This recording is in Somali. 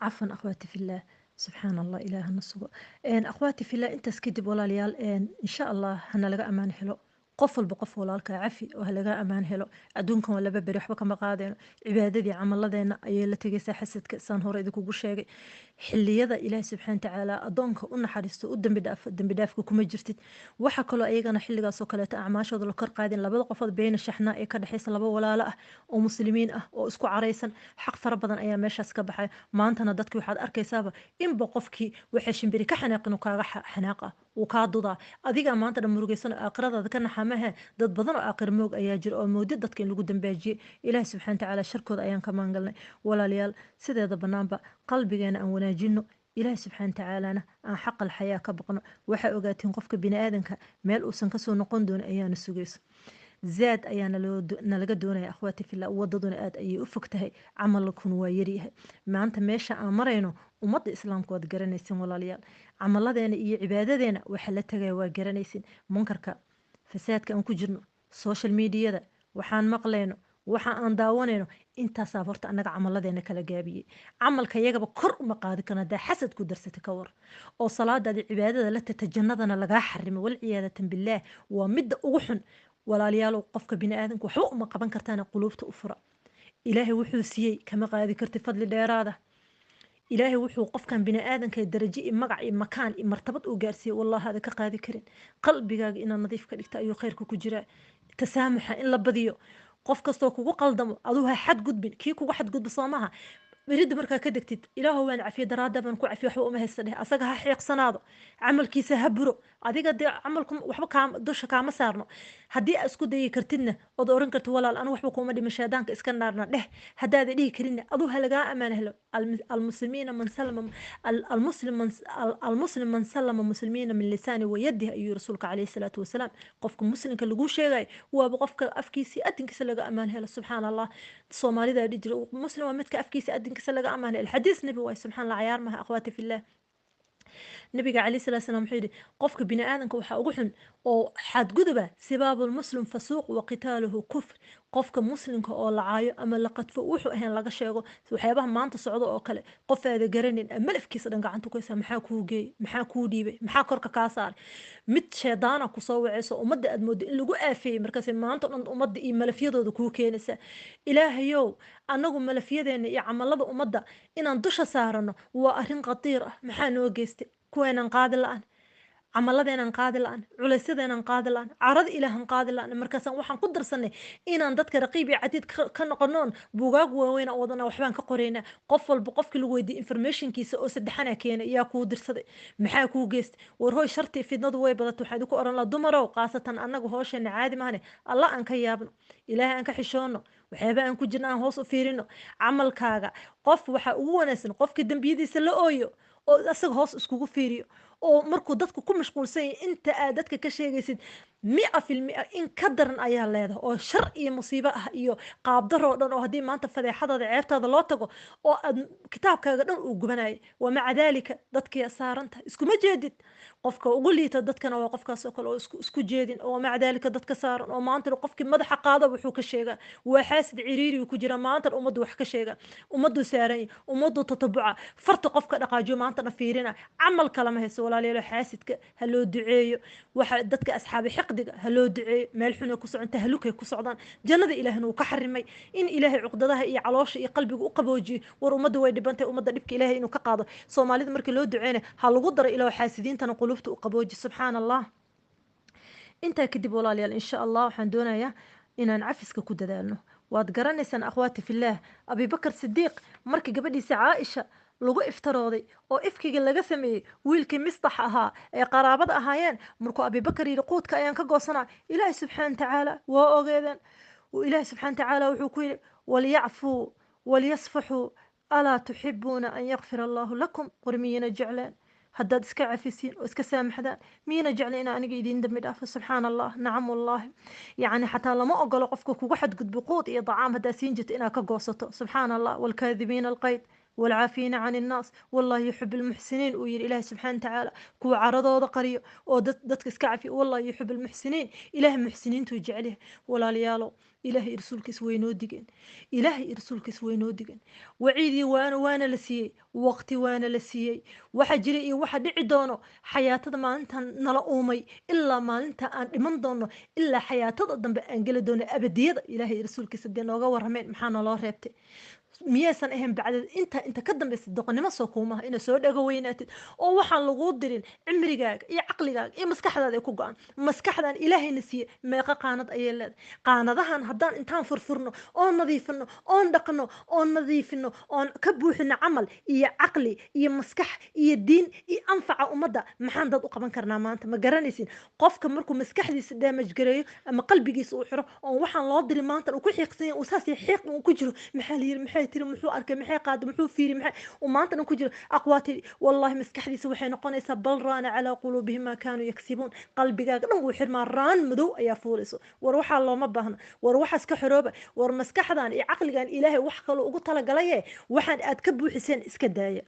عفوا أخواتي في الله. سبحان الله إلهنا الصبر. أخواتي في الله أنت سكدب ولا ليال إن شاء الله هنا لقى أمان هلو قفل بقف walaalka cafi oo halaga amaan helo adduunkan waa laba beri waxba kama qaadayno cibaadadii camalladeena ayay la tegaysaa xasadka saan hore idinkugu sheegay xilliyada ilaahi subxaana tacaala addoonka u naxariisto u dembi dhaafka kuma jirtid waxa kaloo ayagana xilligaas oo kaleeto acmaashooda la kor qaadin labada qofood beyna shaxnaa ee ka dhexaysa laba walaalo ah oo muslimiin ah oo isku caraysan xaq fara badan ayaa meeshaas ka baxaya maantana dadkii waxaad arkaysaaba inba qofkii waxay shimbiri ka xanaaqin uu kaaga xanaaqa uu kaa dudaa adigaa maanta dhan murugaysan oo aakhiradaada ka naxamahe dad badan oo aakhir moog ayaa jira oo moodi dadka in lagu dambaajiyey ilaahi subxaana tacaala sharkooda ayaan ka maangalnay walaalayaal sideeda bannaanba qalbigeena aan wanaajino ilaahi subxaana tacaalana aan xaqal xayaa ka baqno waxaa ogaatiin qofka biniaadanka meel uusan kasoo noqon doonin ayaana sugayso zaad ayaa nalaga doonaya akhwaati fillah wadaduna aad ayay u fog tahay camalkuna waa yaryahay maanta meesha aan marayno ummadda islaamka waad garanaysin walaalayaal camaladeena iyo cibaadadeena waxa la tagaya waa garanaysin munkarka fasaadka aan ku jirno social mediada waxaan maqlayno waxa aan daawanayno intaasaa horta annaga camaladeena kala gaabiyey camalka iyagaba kor uma qaadi karno haddaa xasad ku darsata ka war oo salaadaadi cibaadada la tata jannadana lagaa xarimay walciyaadatan billaah waa midda ugu xun walaalayaalow qofka biniaadanka waxba uma qaban kartaana quluubta u fura ilaahay wuxuu siiyey kama qaadi karti fadli dheeraada ilaahay wuxuu qofkan biniaadanka darajo iyo magac iyo makaan iyo martabad uu gaarsiiyey wallahi aada ka qaadi karin qalbigaaga inaad nadiif ka dhigta ayuu khayrka ku jiraa tasaamuxa in la badiyo qof kastoo kugu qaldamo aduu ha xadgudbin kii kugu xadgudba soo maaha berida markaa ka degtid ilaahu waan cafiye daraada baan ku cafiye waxba uma haysta dheh asaga ha xiiqsanaado camalkiisa ha buro adiga dee camalku waxba dusha kaama saarno haddii aad isku dayi kartidna ood oran kartid walaal anu waxba kuuma dhimin shaydaanka iska naarna dheh haddaada dhihi karinna aduu ha lagaa ammaan helo almuslimiina man salama almuslim man salama muslimiina min lisaani wayadihi ayuu rasuulka calayhi salaatu wasalaam qofka muslimka laguu sheegayo waaba qofka afkiisii adinkiisa laga ammaan helo subxaana allah soomaalida dhihi jira muslim waa midka afkiisa adinkiisa laga ammaan helo xadiis nebi waay subxaan allah cayaar maha akhwaati fillah nabiga calayhi salaatu salaam wuxuu yidhi qofka biniaadanka waxaa ugu xun oo xadguduba sibaabu lmuslim fasuuq wa qitaaluhu kufr qofka muslimka oo la caayo ama la qadfo wuxuu ahayn laga sheego waxyaabaha maanta socdo oo kale qof aada garanin malafkiisa dhan gacanta ku haysaa maxaa kuu geeyey maxaa kuu dhiibay maxaa korka kaa saaray mid sheedaana kusoo waceyso ummadda aad moodo in lagu aafeeyey markaas maanta dhan ummadda iyo malafyadooda kuu keenaysaa ilaahayow annagu malafyadeena iyo camalada ummadda inaan dusha saarano waa arrin khatiir ah maxaa noo geystay kuweenan qaadi la-an camaladeenan qaadi la-an culaysyadeenan qaadi la-an carada ilaahan qaadi la-an markaasaan waxaan ku darsanay inaan dadka raqiib iyo cadiid ka noqonoon buugaag waaweyn aan wadana waxbaan ka qoraynaa qof walba qofkii lagu weydiiyey informationkiisa oo saddexana keenay yaa kuu dirsaday maxaa kuu geystay war hooy shartii fidnadu way badata waxaan idinku oran laha dumarow khaasatan annaga hoosheena caadi mahane allah aan ka yaabno ilaahay aan ka xishoono waxyaaba aan ku jirna aan hoos u fiirino camalkaaga qof waxaa ugu wanaagsan qofka dembiyadiisa la ooyo oo asaga hoos iskugu fiiriyo oo markuu dadku ku mashquulsan yahay inta aad dadka ka sheegaysid 100% in ka daran ayaa leedahay oo shar iyo musiibo ah iyo qaabdaroo dhan oo haddii maanta fadeexadaada ceebtaada loo tago oo aad kitaabkaaga dhan uu gubanayay wamaca daalika dadkii saaranta iskuma jeedid qofka ugu liita dadkana waa qofkaas oo kale oo isku jeedin oo wamaca daalika dadka saaran oo maanta qofkii madaxa qaada wuxuu ka sheegaa waa xaasid ciriiri ku jira maanta ummaddu wax ka sheega ummaddu saaran ummaddu tatabuca farta qofka dhaqaajiyo maanta na fiirina camal kala ma hayso walaalayaal xaasidka ha loo duceeyo waxa dadka asxaabi xiqdiga ha loo duceeyo meel xun ay ku soconta halukay ku socdaan jannada ilaahna uu ka xarimay in ilaahay cuqdadaha iyo caloosha iyo qalbiga u qaboojiyo war ummaddu way dhibantay ummadda dhibka ilaahay inuu ka qaado soomaalida markii loo duceeyna ha lagu daro ilaahay xaasidiintana qulubta u qabooji subxaan allah intaa kadib walaalayaal insha allah waxaan doonayaa inaan cafiska ku dadaalno waad garanaysaan akhwaati fillaah abibakar sidiiq markii gabadhiisa caaisha lagu iftarooday oo ifkiga laga sameeyey wiilkii misdax ahaa ee qaraabada ahaayeen markuu abibakar yidhi quudka ayaan ka goosanaa ilaahi subxaana tacaala waa ogeedeen ilaahi subxaana tacaala wuxuu ku yidhi walyacfuu walyasfaxuu alaa tuxibuuna an yakfir allahu lakum war miyina jecleen haddaad iska cafisiin oo iska saamaxdaan miyina jeclen inaa aniga idiin dambi dhaafo subxaana allah nacam wallaahi yacni xataa lama ogolo qofka kugu xadgudbo quud iyo dacaam haddaa siin jirta inaad ka goosato subxaana allah waalkaadibiina alqayd والعافين عن الناس والله يحب المحسنين وير إله سبحانه وتعالى كو عرضوda qariyo oo dadka iska cafiyo والله يحب المحسنين إله محسنينtu jecel yahay walaalayaalow ilaahay iyo rasuulkiisa way noo digeen ilaahay iyo rasuulkiisa way noo digeen waciidii waana la siiyey waqti waana la siiyey waxa jira iyo waxa dhici doono xayaatada maalintan nala uumay ilaa maalinta aan dhiman doono ilaa xayaatada dambe aan geli doono abadiyada ilaahay iyo rasuulkiisa dee nooga warrameen maxaa naloo reebtay miyaysan ahayn bacdad inta ka dambaysa doqonnimo soo kuumaha ina soo dhago weynaatid oo waxaan laguu dirin cimrigaaga iyo caqligaaga iyo maskaxdaada ay ku go-an maskaxdan ilaahayna siiye meeqa qaanad ayay leedahay qaanadahan haddaan intaan furfurno oon nadiifino oon dhaqno oon nadiifino oon ka buuxino camal iyo caqli iyo maskax iyo diin iyo anfaca ummadda maxaan dad u qaban karnaa maanta ma garanaysin qofka markuu maskaxdiisa damage gareeyo ama qalbigiisa uu xiro oon waxaan loo dirin maanta uu ku xiiqsan yahay uu saas xiiq uu ku jiro maxaa la yiri maxay tiri muxuu arkay maxay qaaday muxuu fiiri maxay وmaanta ku jiro aqwaati wallahi maskaxdiisa waxay noqonaysaa bal raana ala qulubihim ma kaanu yaksibuun qalbigaaga dhan wuu xirmaa raan madow ayaa fuulayso war waxaa looma baahna war waxa iska xirooba war maskaxdan iyo caqligan ilaahay wax kale ugu tala galay waxaan aad ka buuxiseen iska daaya